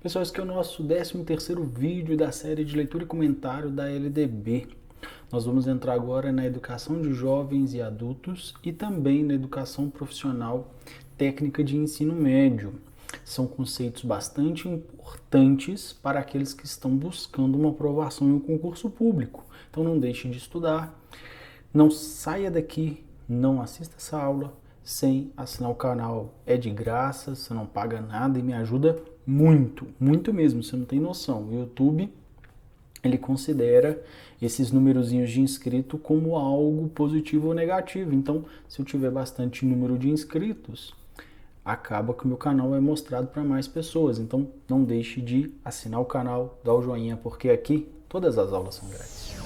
Pessoal, esse aqui é o nosso 13º vídeo da série de leitura e comentário da LDB. Nós vamos entrar agora na educação de jovens e adultos e também na educação profissional técnica de ensino médio. São conceitos bastante importantes para aqueles que estão buscando uma aprovação em um concurso público. Então não deixe de estudar, não saia daqui, não assista essa aula sem assinar o canal. É de graça, você não paga nada e me ajuda muito, muito mesmo, você não tem noção. O YouTube, ele considera esses numerozinhos de inscrito como algo positivo ou negativo. Então, se eu tiver bastante número de inscritos, acaba que o meu canal é mostrado para mais pessoas. Então, não deixe de assinar o canal, dar o joinha, porque aqui todas as aulas são grátis.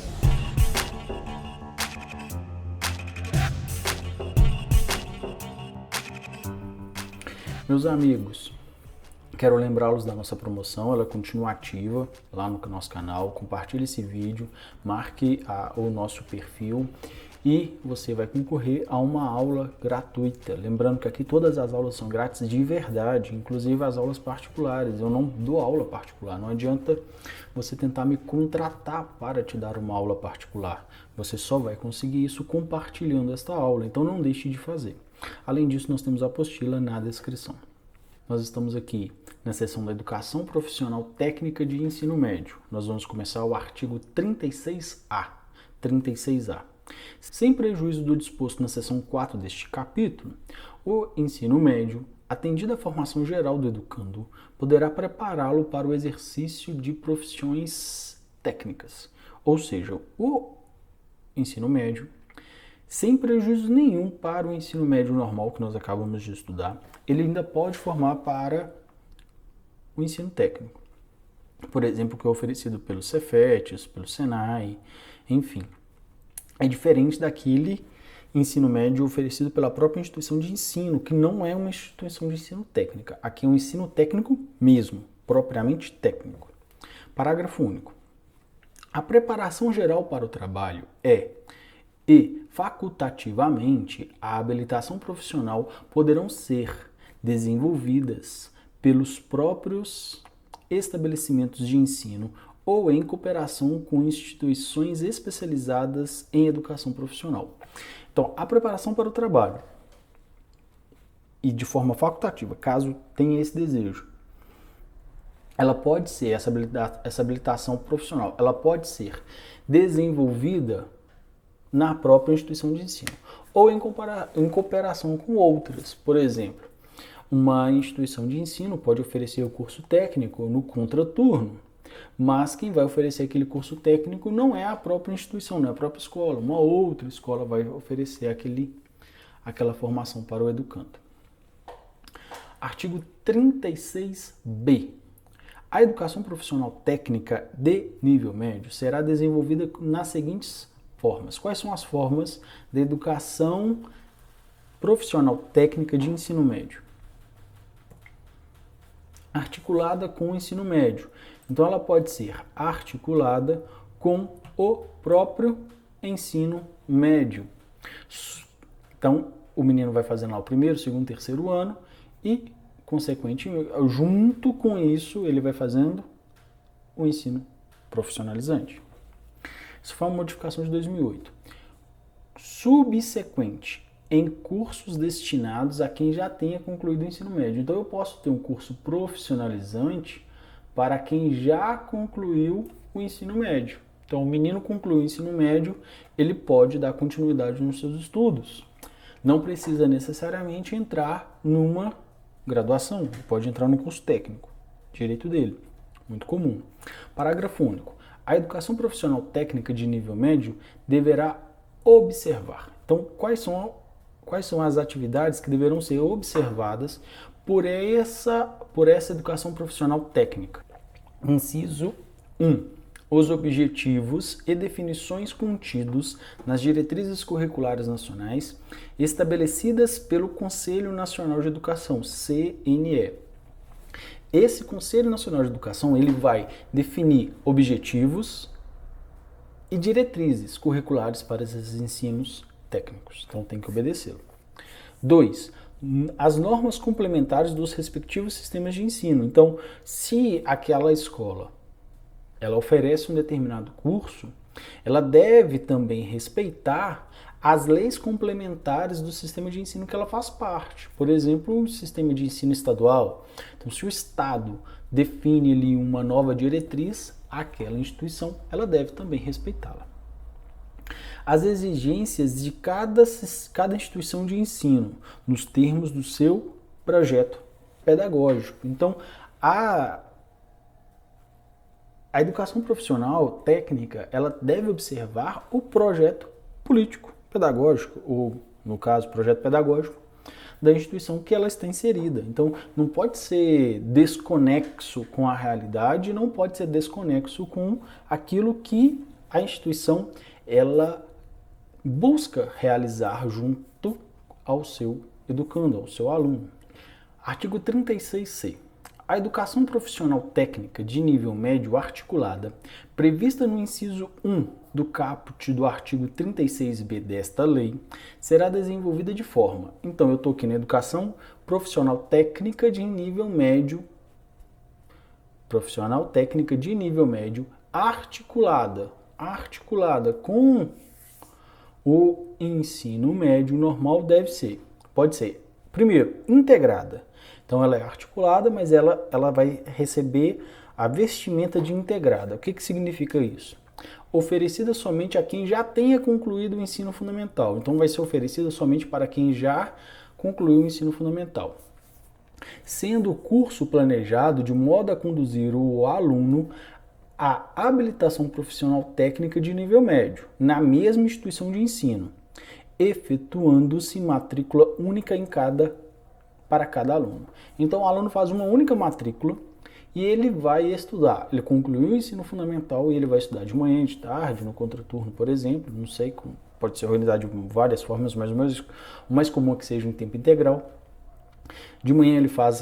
Meus amigos, quero lembrá-los da nossa promoção, ela continua ativa lá no nosso canal. Compartilhe esse vídeo, marque o nosso perfil e você vai concorrer a uma aula gratuita. Lembrando que aqui todas as aulas são grátis de verdade, inclusive as aulas particulares. Eu não dou aula particular, não adianta você tentar me contratar para te dar uma aula particular. Você só vai conseguir isso compartilhando esta aula, então não deixe de fazer. Além disso, nós temos a apostila na descrição. Nós estamos aqui na seção da Educação Profissional Técnica de Ensino Médio. Nós vamos começar o artigo 36A. 36A. Sem prejuízo do disposto na seção 4 deste capítulo, o ensino médio, atendida a formação geral do educando, poderá prepará-lo para o exercício de profissões técnicas. Ou seja, o ensino médio, sem prejuízo nenhum para o ensino médio normal que nós acabamos de estudar, ele ainda pode formar para o ensino técnico. Por exemplo, que é oferecido pelo Cefetes, pelo Senai, enfim. É diferente daquele ensino médio oferecido pela própria instituição de ensino, que não é uma instituição de ensino técnica. Aqui é um ensino técnico mesmo, propriamente técnico. Parágrafo único. A preparação geral para o trabalho e, facultativamente, a habilitação profissional poderão ser desenvolvidas pelos próprios estabelecimentos de ensino ou em cooperação com instituições especializadas em educação profissional. Então, a preparação para o trabalho, e de forma facultativa, caso tenha esse desejo, ela pode ser, essa habilitação profissional, ela pode ser desenvolvida na própria instituição de ensino, ou em cooperação com outras. Por exemplo, uma instituição de ensino pode oferecer o curso técnico no contraturno, mas quem vai oferecer aquele curso técnico não é a própria instituição, não é a própria escola. Uma outra escola vai oferecer aquela formação para o educando. Artigo 36b. A educação profissional técnica de nível médio será desenvolvida nas seguintes formas. Quais são as formas de educação profissional técnica de ensino médio? Articulada com o ensino médio. Então, ela pode ser articulada com o próprio ensino médio. Então, o menino vai fazendo lá o primeiro, segundo, terceiro ano e, consequentemente, junto com isso, ele vai fazendo o ensino profissionalizante. Isso foi uma modificação de 2008. Subsequente, em cursos destinados a quem já tenha concluído o ensino médio. Então, eu posso ter um curso profissionalizante para quem já concluiu o ensino médio. Então, o menino concluiu o ensino médio, ele pode dar continuidade nos seus estudos. Não precisa necessariamente entrar numa graduação, ele pode entrar no curso técnico, direito dele, muito comum. Parágrafo único. A educação profissional técnica de nível médio deverá observar. Então, quais são as atividades que deverão ser observadas por essa educação profissional técnica? Inciso 1. Os objetivos e definições contidos nas diretrizes curriculares nacionais estabelecidas pelo Conselho Nacional de Educação, CNE. Esse Conselho Nacional de Educação, ele vai definir objetivos e diretrizes curriculares para esses ensinos técnicos. Então, tem que obedecê-lo. 2. as normas complementares dos respectivos sistemas de ensino. Então, se aquela escola ela oferece um determinado curso, ela deve também respeitar as leis complementares do sistema de ensino que ela faz parte. Por exemplo, um sistema de ensino estadual. Então, se o Estado define ali uma nova diretriz, aquela instituição ela deve também respeitá-la. As exigências de cada instituição de ensino, nos termos do seu projeto pedagógico. Então, a educação profissional técnica, ela deve observar o projeto político pedagógico, ou, no caso, projeto pedagógico da instituição que ela está inserida. Então, não pode ser desconexo com a realidade, não pode ser desconexo com aquilo que a instituição ela busca realizar junto ao seu educando, ao seu aluno. Artigo 36C. A educação profissional técnica de nível médio articulada, prevista no inciso 1 do caput do artigo 36B desta lei, será desenvolvida de forma. Então, eu estou aqui na educação profissional técnica de nível médio, articulada com o ensino médio normal pode ser, primeiro, integrada. Então ela é articulada, mas ela vai receber a vestimenta de integrada. O que significa isso? Oferecida somente a quem já tenha concluído o ensino fundamental. Então vai ser oferecida somente para quem já concluiu o ensino fundamental. Sendo o curso planejado de modo a conduzir o aluno à habilitação profissional técnica de nível médio, na mesma instituição de ensino, efetuando-se matrícula única para cada aluno. Então o aluno faz uma única matrícula e ele vai estudar. Ele concluiu o ensino fundamental e ele vai estudar de manhã, de tarde, no contraturno, por exemplo. Não sei como, pode ser organizado de várias formas, mas o mais comum é que seja em tempo integral. De manhã ele faz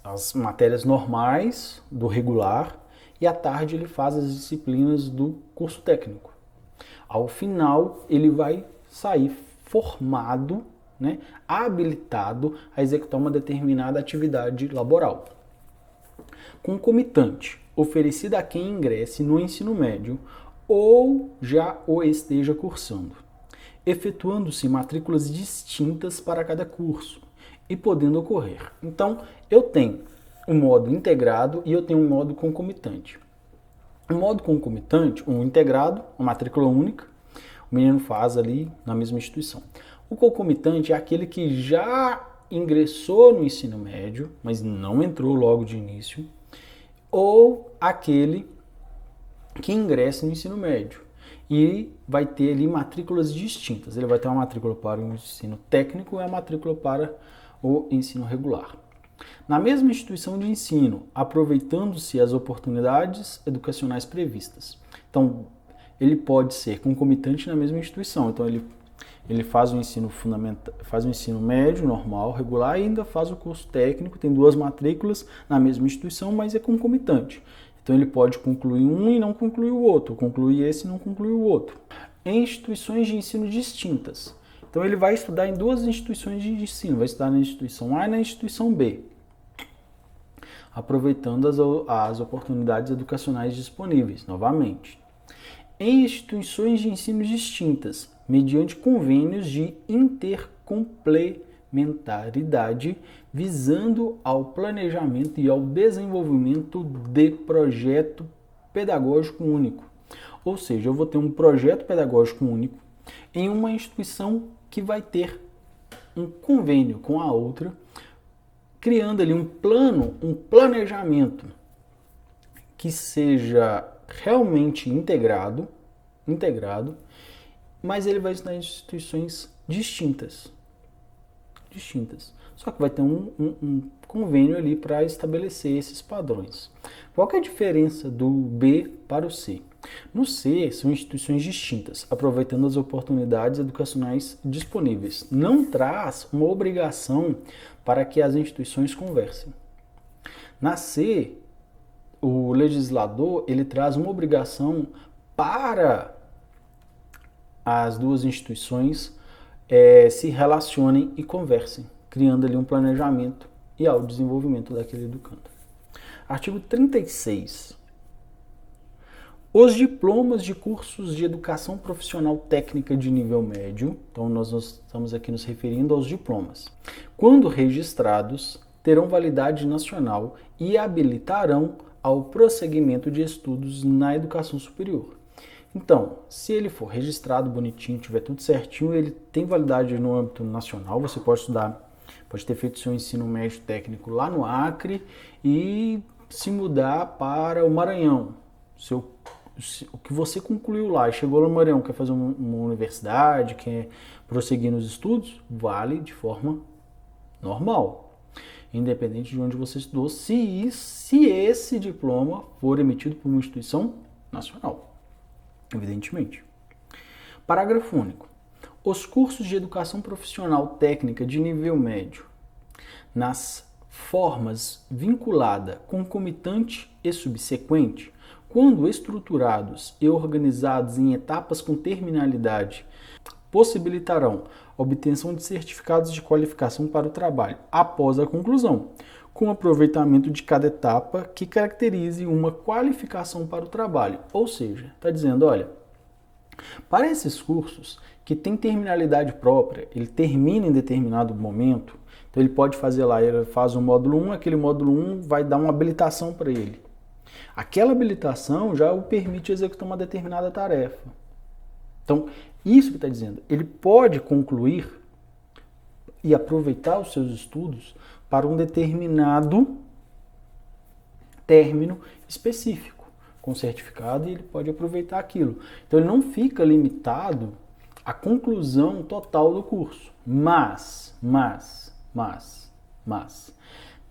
as matérias normais do regular e à tarde ele faz as disciplinas do curso técnico. Ao final ele vai sair formado, habilitado a executar uma determinada atividade laboral. Concomitante, oferecida a quem ingresse no ensino médio ou já o esteja cursando, efetuando-se matrículas distintas para cada curso e podendo ocorrer. Então, eu tenho um modo integrado e eu tenho um modo concomitante. O modo concomitante, um integrado, uma matrícula única, o menino faz ali na mesma instituição. O concomitante é aquele que já ingressou no ensino médio, mas não entrou logo de início, ou aquele que ingressa no ensino médio e vai ter ali matrículas distintas. Ele vai ter uma matrícula para o ensino técnico e a matrícula para o ensino regular. Na mesma instituição de ensino, aproveitando-se as oportunidades educacionais previstas. Então, ele pode ser concomitante na mesma instituição. Então, ele faz o ensino fundamental, faz o ensino médio, normal, regular, e ainda faz o curso técnico, tem 2 matrículas na mesma instituição, mas é concomitante. Então ele pode concluir um e não concluir o outro, concluir esse e não concluir o outro. Em instituições de ensino distintas. Então ele vai estudar em 2 instituições de ensino, vai estudar na instituição A e na instituição B, aproveitando as oportunidades educacionais disponíveis, novamente. Em instituições de ensino distintas, mediante convênios de intercomplementaridade, visando ao planejamento e ao desenvolvimento de projeto pedagógico único. Ou seja, eu vou ter um projeto pedagógico único em uma instituição que vai ter um convênio com a outra, criando ali um planejamento que seja realmente integrado, mas ele vai estudar em instituições distintas. Só que vai ter um convênio ali para estabelecer esses padrões. Qual que é a diferença do B para o C? No C, são instituições distintas, aproveitando as oportunidades educacionais disponíveis. Não traz uma obrigação para que as instituições conversem. Na C, o legislador ele traz uma obrigação para as 2 instituições se relacionem e conversem, criando ali um planejamento e autodesenvolvimento daquele educando. Artigo 36. Os diplomas de cursos de educação profissional técnica de nível médio, então nós estamos aqui nos referindo aos diplomas, quando registrados, terão validade nacional e habilitarão ao prosseguimento de estudos na educação superior. Então, se ele for registrado bonitinho, tiver tudo certinho, ele tem validade no âmbito nacional, você pode estudar, pode ter feito seu ensino médio técnico lá no Acre e se mudar para o Maranhão. O que você concluiu lá e chegou no Maranhão, quer fazer uma universidade, quer prosseguir nos estudos, vale de forma normal, independente de onde você estudou, se esse diploma for emitido por uma instituição nacional, evidentemente. Parágrafo único. Os cursos de educação profissional técnica de nível médio, nas formas vinculada, concomitante e subsequente, quando estruturados e organizados em etapas com terminalidade, possibilitarão a obtenção de certificados de qualificação para o trabalho após a conclusão, com aproveitamento de cada etapa que caracterize uma qualificação para o trabalho. Ou seja, está dizendo, olha, para esses cursos que têm terminalidade própria, ele termina em determinado momento, então ele pode fazer lá, ele faz o módulo 1, aquele módulo 1 vai dar uma habilitação para ele. Aquela habilitação já o permite executar uma determinada tarefa. Então, isso que está dizendo, ele pode concluir e aproveitar os seus estudos para um determinado término específico, com certificado, e ele pode aproveitar aquilo. Então, ele não fica limitado à conclusão total do curso, mas,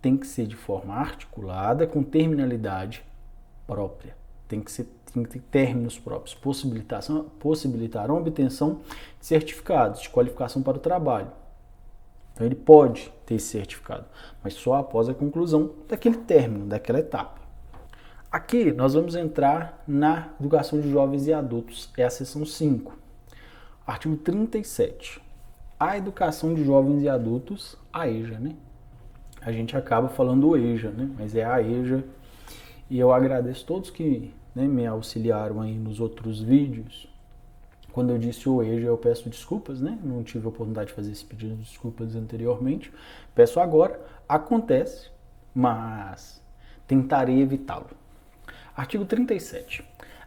tem que ser de forma articulada, com terminalidade própria. Tem que ter términos próprios. Possibilitarão a obtenção de certificados de qualificação para o trabalho. Então ele pode ter esse certificado, mas só após a conclusão daquele término, daquela etapa. Aqui nós vamos entrar na educação de jovens e adultos, é a seção 5. Artigo 37. A educação de jovens e adultos, a EJA, né? A gente acaba falando o EJA, né? Mas é a EJA. E eu agradeço todos que me auxiliaram aí nos outros vídeos. Quando eu disse o EJA, eu peço desculpas, né? Não tive a oportunidade de fazer esse pedido de desculpas anteriormente. Peço agora. Acontece, mas tentarei evitá-lo. Artigo 37.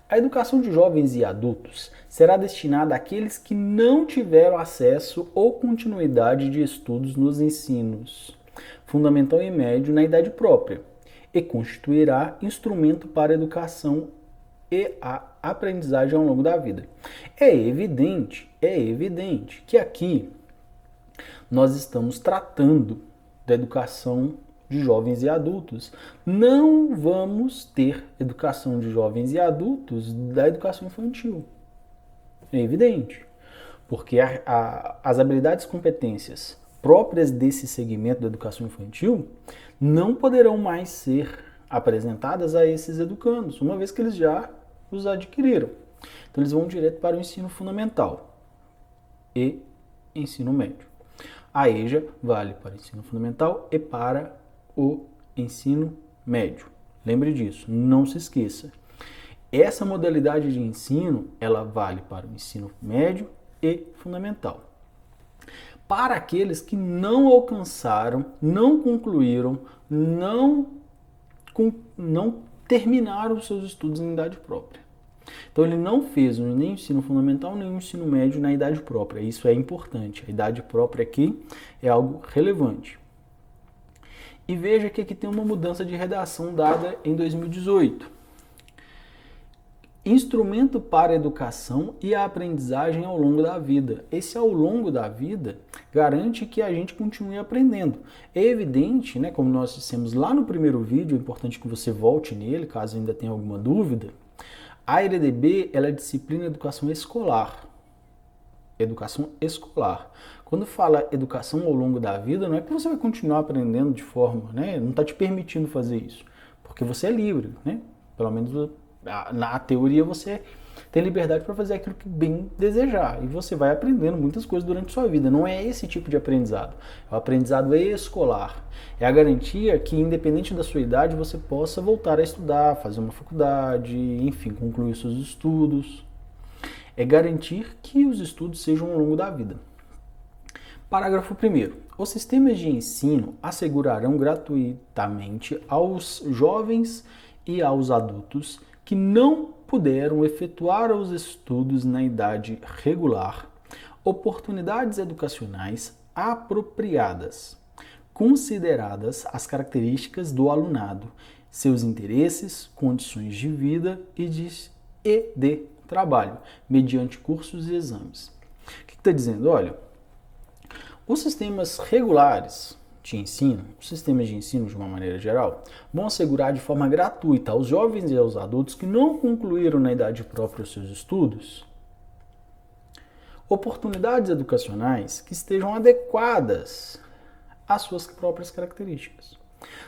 A educação de jovens e adultos será destinada àqueles que não tiveram acesso ou continuidade de estudos nos ensinos fundamental e médio na idade própria, e constituirá instrumento para a educação e a aprendizagem ao longo da vida. É evidente que aqui nós estamos tratando da educação de jovens e adultos. Não vamos ter educação de jovens e adultos da educação infantil. É evidente, porque as habilidades e competências próprias desse segmento da educação infantil não poderão mais ser apresentadas a esses educandos, uma vez que eles já os adquiriram. Então eles vão direto para o ensino fundamental e ensino médio. A EJA vale para o ensino fundamental e para o ensino médio. Lembre disso, não se esqueça. Essa modalidade de ensino, ela vale para o ensino médio e fundamental. Para aqueles que não alcançaram, não concluíram, não terminaram os seus estudos em idade própria. Então ele não fez nem o ensino fundamental, nem o ensino médio na idade própria. Isso é importante. A idade própria aqui é algo relevante. E veja que aqui tem uma mudança de redação dada em 2018. Instrumento para a educação e a aprendizagem ao longo da vida. Esse ao longo da vida garante que a gente continue aprendendo. É evidente, né, como nós dissemos lá no primeiro vídeo, é importante que você volte nele, caso ainda tenha alguma dúvida. A EDB, ela é disciplina de educação escolar. Educação escolar. Quando fala educação ao longo da vida, não é que você vai continuar aprendendo de forma, né, não está te permitindo fazer isso, porque você é livre, né? Pelo menos na teoria você tem liberdade para fazer aquilo que bem desejar. E você vai aprendendo muitas coisas durante a sua vida. Não é esse tipo de aprendizado. É o aprendizado escolar. É a garantia que, independente da sua idade, você possa voltar a estudar, fazer uma faculdade, enfim, concluir seus estudos. É garantir que os estudos sejam ao longo da vida. Parágrafo 1º. Os sistemas de ensino assegurarão gratuitamente aos jovens e aos adultos que não puderam efetuar os estudos na idade regular oportunidades educacionais apropriadas, consideradas as características do alunado, seus interesses, condições de vida e de trabalho, mediante cursos e exames. O que está dizendo? Olha, os sistemas regulares de ensino, os sistemas de ensino de uma maneira geral, vão assegurar de forma gratuita aos jovens e aos adultos que não concluíram na idade própria os seus estudos oportunidades educacionais que estejam adequadas às suas próprias características.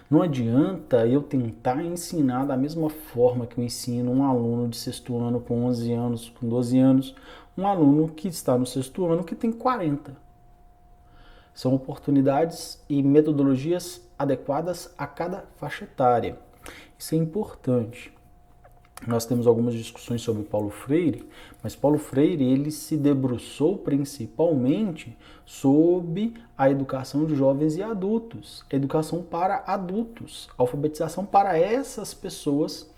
Não adianta eu tentar ensinar da mesma forma que eu ensino um aluno de sexto ano com 11 anos, com 12 anos, um aluno que está no sexto ano que tem 40. São oportunidades e metodologias adequadas a cada faixa etária. Isso é importante. Nós temos algumas discussões sobre Paulo Freire, mas Paulo Freire ele se debruçou principalmente sobre a educação de jovens e adultos, educação para adultos, alfabetização para essas pessoas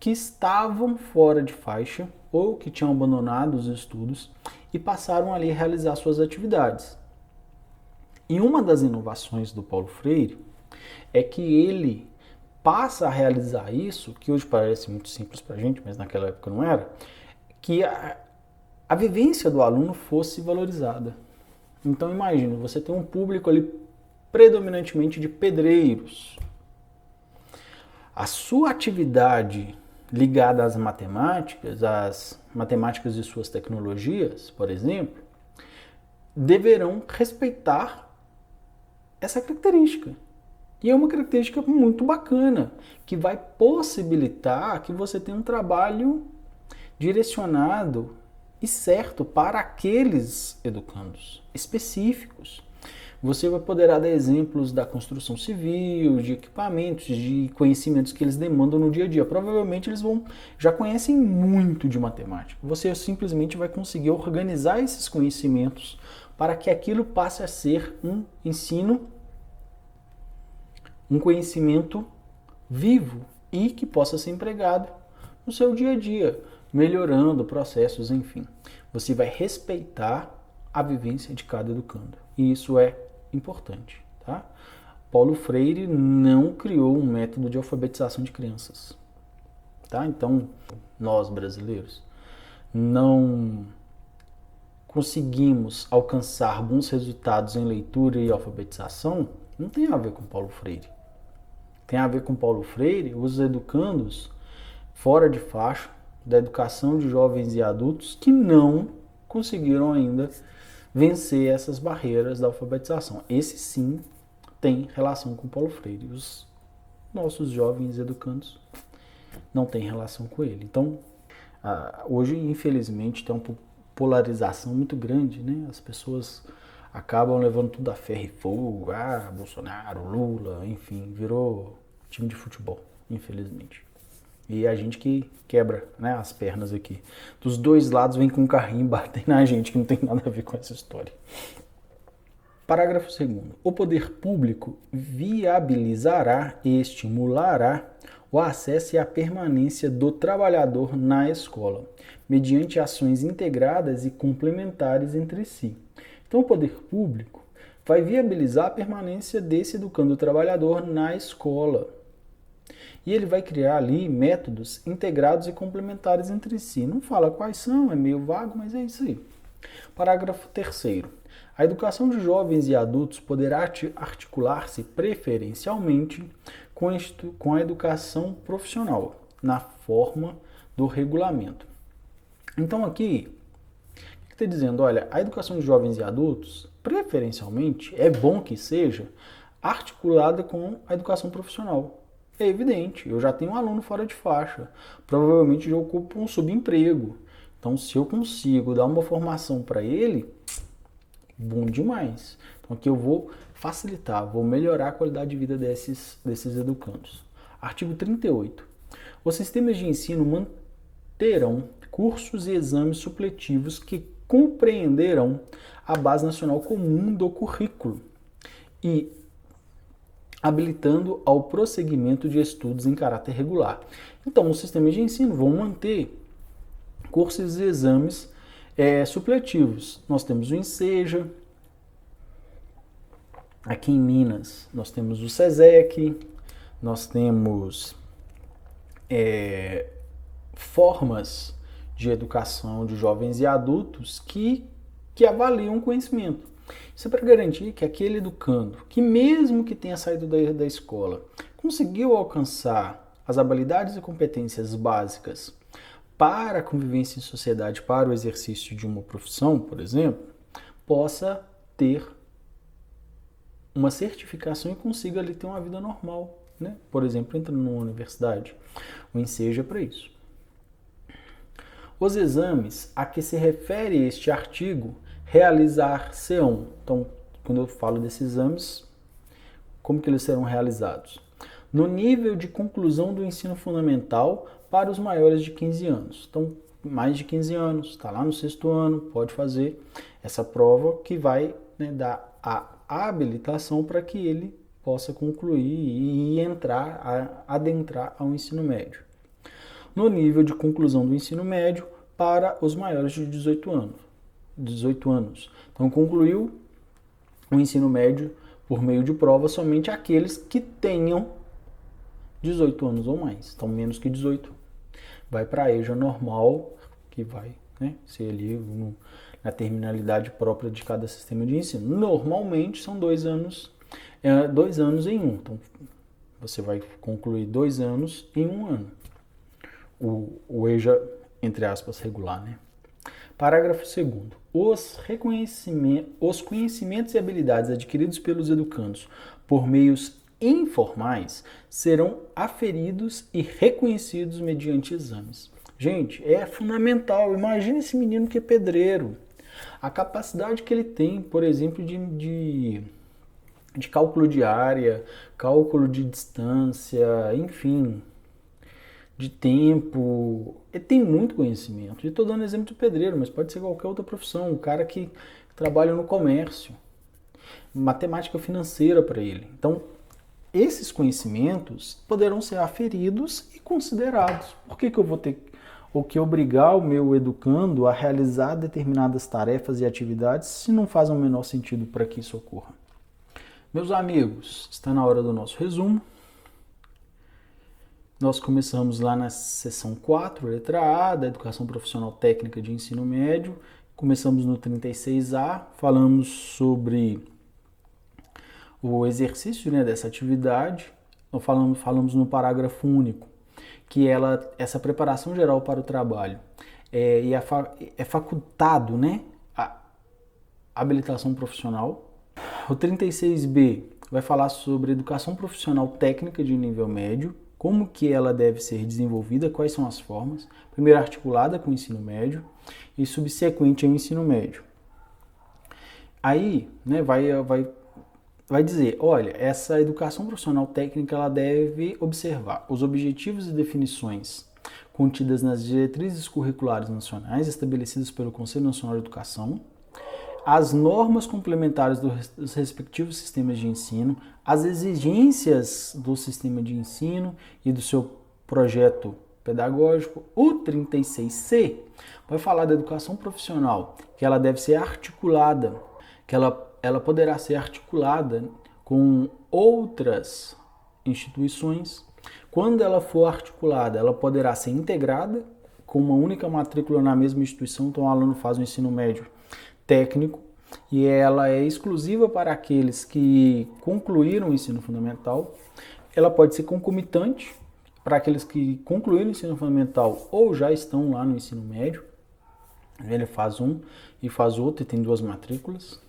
que estavam fora de faixa ou que tinham abandonado os estudos e passaram ali a realizar suas atividades. E uma das inovações do Paulo Freire é que ele passa a realizar isso, que hoje parece muito simples para a gente, mas naquela época não era, que a vivência do aluno fosse valorizada. Então imagine, você tem um público ali predominantemente de pedreiros. A sua atividade ligada às matemáticas e suas tecnologias, por exemplo, deverão respeitar essa característica. E é uma característica muito bacana, que vai possibilitar que você tenha um trabalho direcionado e certo para aqueles educandos específicos. Você vai poder dar exemplos da construção civil, de equipamentos, de conhecimentos que eles demandam no dia a dia. Provavelmente eles já conhecem muito de matemática. Você simplesmente vai conseguir organizar esses conhecimentos para que aquilo passe a ser um ensino, um conhecimento vivo e que possa ser empregado no seu dia a dia, melhorando processos, enfim. Você vai respeitar a vivência de cada educando. E isso é importante, tá? Paulo Freire não criou um método de alfabetização de crianças, tá? Então, nós brasileiros não conseguimos alcançar bons resultados em leitura e alfabetização, não tem a ver com Paulo Freire. Tem a ver com Paulo Freire, os educandos fora de faixa da educação de jovens e adultos que não conseguiram ainda vencer essas barreiras da alfabetização. Esse sim tem relação com Paulo Freire. Os nossos jovens educandos não têm relação com ele. Então, hoje, infelizmente, tem uma polarização muito grande, né? As pessoas acabam levando tudo a ferro e fogo. Bolsonaro, Lula, enfim, virou time de futebol, infelizmente. E a gente que quebra, né, as pernas aqui. Dos dois lados vem com um carrinho e batem na gente, que não tem nada a ver com essa história. Parágrafo 2º. O poder público viabilizará e estimulará o acesso e a permanência do trabalhador na escola, mediante ações integradas e complementares entre si. Então, o poder público vai viabilizar a permanência desse educando trabalhador na escola. E ele vai criar ali métodos integrados e complementares entre si. Não fala quais são, é meio vago, mas é isso aí. Parágrafo 3º. A educação de jovens e adultos poderá articular-se preferencialmente com a educação profissional, na forma do regulamento. Então aqui, o que está dizendo? Olha, a educação de jovens e adultos, preferencialmente, é bom que seja articulada com a educação profissional. É evidente, eu já tenho um aluno fora de faixa, provavelmente já ocupa um subemprego. Então, se eu consigo dar uma formação para ele, bom demais. Então, aqui eu vou facilitar, vou melhorar a qualidade de vida desses educandos. Artigo 38. Os sistemas de ensino manterão cursos e exames supletivos que compreenderão a base nacional comum do currículo e habilitando ao prosseguimento de estudos em caráter regular. Então, os sistemas de ensino vão manter cursos e exames supletivos. Nós temos o Enseja, aqui em Minas nós temos o SESEC, nós temos formas de educação de jovens e adultos que avaliam o conhecimento. Isso é para garantir que aquele educando, que mesmo que tenha saído da escola, conseguiu alcançar as habilidades e competências básicas para a convivência em sociedade, para o exercício de uma profissão, por exemplo, possa ter uma certificação e consiga ali ter uma vida normal, né? Por exemplo, entrando numa universidade. O Enseja é para isso. Os exames a que se refere este artigo realizar-se-ão. Então, quando eu falo desses exames, como que eles serão realizados? No nível de conclusão do ensino fundamental para os maiores de 15 anos. Então, mais de 15 anos, está lá no 6º ano, pode fazer essa prova que vai, né, dar a habilitação para que ele possa concluir e adentrar ao ensino médio. No nível de conclusão do ensino médio para os maiores de 18 anos. Então, concluiu o ensino médio por meio de prova somente aqueles que tenham 18 anos ou mais. Então, menos que 18. Vai para a EJA normal, que vai, né, ser ali na terminalidade própria de cada sistema de ensino. Normalmente, são 2 anos, 2 anos em um. Então, você vai concluir 2 anos em 1 ano. O EJA, entre aspas, regular, né? Parágrafo 2º. Os conhecimentos e habilidades adquiridos pelos educandos por meios informais serão aferidos e reconhecidos mediante exames. Gente, é fundamental. Imagina esse menino que é pedreiro. A capacidade que ele tem, por exemplo, de cálculo de área, cálculo de distância, enfim, de tempo. Ele tem muito conhecimento. E estou dando exemplo de pedreiro, mas pode ser qualquer outra profissão. Um cara que trabalha no comércio. Matemática financeira para ele. Então, esses conhecimentos poderão ser aferidos e considerados. Por que eu vou ter que obrigar o meu educando a realizar determinadas tarefas e atividades se não faz o menor sentido para que isso ocorra? Meus amigos, está na hora do nosso resumo. Nós começamos lá na seção 4, letra A, da Educação Profissional Técnica de Ensino Médio. Começamos no 36A, falamos sobre o exercício, né, dessa atividade. Falamos no parágrafo único, que essa preparação geral para o trabalho é facultado, né, a habilitação profissional. O 36B vai falar sobre educação profissional técnica de nível médio, como que ela deve ser desenvolvida, quais são as formas, primeiro articulada com o ensino médio e subsequente ao ensino médio. Aí, né, vai dizer, olha, essa educação profissional técnica ela deve observar os objetivos e definições contidas nas diretrizes curriculares nacionais estabelecidas pelo Conselho Nacional de Educação, as normas complementares dos respectivos sistemas de ensino, as exigências do sistema de ensino e do seu projeto pedagógico. O 36C vai falar da educação profissional, que ela deve ser articulada, que ela poderá ser articulada com outras instituições. Quando ela for articulada, ela poderá ser integrada com uma única matrícula na mesma instituição. Então, o aluno faz o ensino médio técnico e ela é exclusiva para aqueles que concluíram o ensino fundamental. Ela pode ser concomitante para aqueles que concluíram o ensino fundamental ou já estão lá no ensino médio. Ele faz um e faz outro e tem 2 matrículas.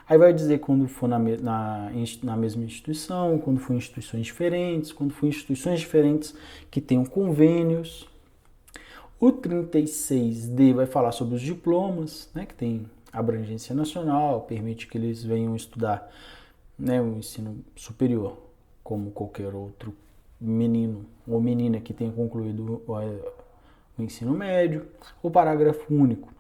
Aí vai dizer quando for na mesma instituição, quando for em instituições diferentes, quando for em instituições diferentes que tenham convênios. O 36D vai falar sobre os diplomas, né, que tem abrangência nacional, permite que eles venham estudar, né, o ensino superior, como qualquer outro menino ou menina que tenha concluído o ensino médio. O parágrafo único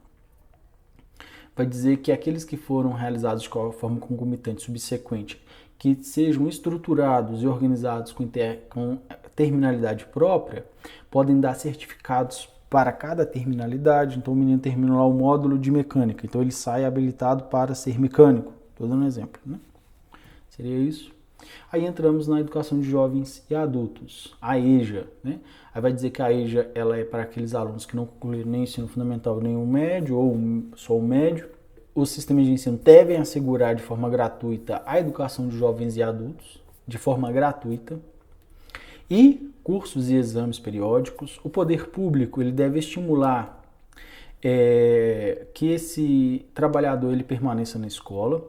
vai dizer que aqueles que foram realizados de forma concomitante subsequente, que sejam estruturados e organizados com terminalidade própria, podem dar certificados para cada terminalidade. Então o menino termina lá o módulo de mecânica, então ele sai habilitado para ser mecânico. Estou dando um exemplo, né? Seria isso. Aí entramos na educação de jovens e adultos, a EJA, né? Aí vai dizer que a EJA ela é para aqueles alunos que não concluíram nem o ensino fundamental, nem o médio, ou só o médio. Os sistemas de ensino devem assegurar de forma gratuita a educação de jovens e adultos, de forma gratuita. E cursos e exames periódicos. O poder público ele deve estimular que esse trabalhador ele permaneça na escola,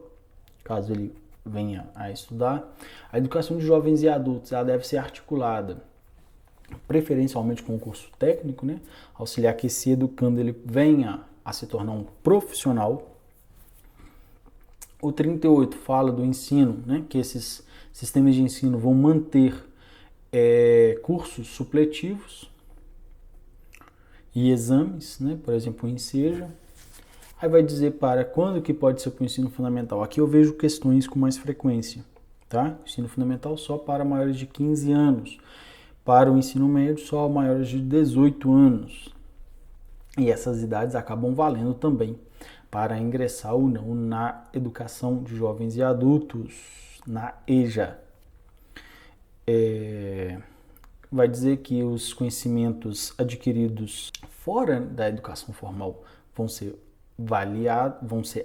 caso ele venha a estudar. A educação de jovens e adultos ela deve ser articulada preferencialmente com o curso técnico, né? Auxiliar que esse educando ele venha a se tornar um profissional. O 38 fala do ensino, né? Que esses sistemas de ensino vão manter cursos supletivos e exames, né? Por exemplo, o Enseja. Aí vai dizer para quando que pode ser para o ensino fundamental. Aqui eu vejo questões com mais frequência, tá? Ensino fundamental só para maiores de 15 anos. Para o ensino médio, só maiores de 18 anos. E essas idades acabam valendo também para ingressar ou não na educação de jovens e adultos, na EJA. Vai dizer que os conhecimentos adquiridos fora da educação formal vão ser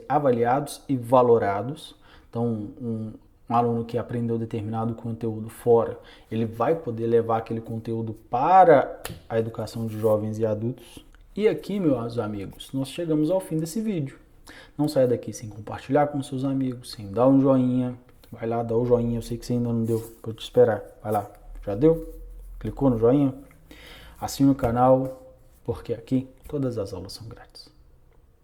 avaliados e valorados. Então, um aluno que aprendeu determinado conteúdo fora, ele vai poder levar aquele conteúdo para a educação de jovens e adultos. E aqui, meus amigos, nós chegamos ao fim desse vídeo. Não saia daqui sem compartilhar com seus amigos, sem dar um joinha. Vai lá, dá o joinha, eu sei que você ainda não deu, vou te esperar. Vai lá, já deu? Clicou no joinha? Assine o canal, porque aqui todas as aulas são grátis.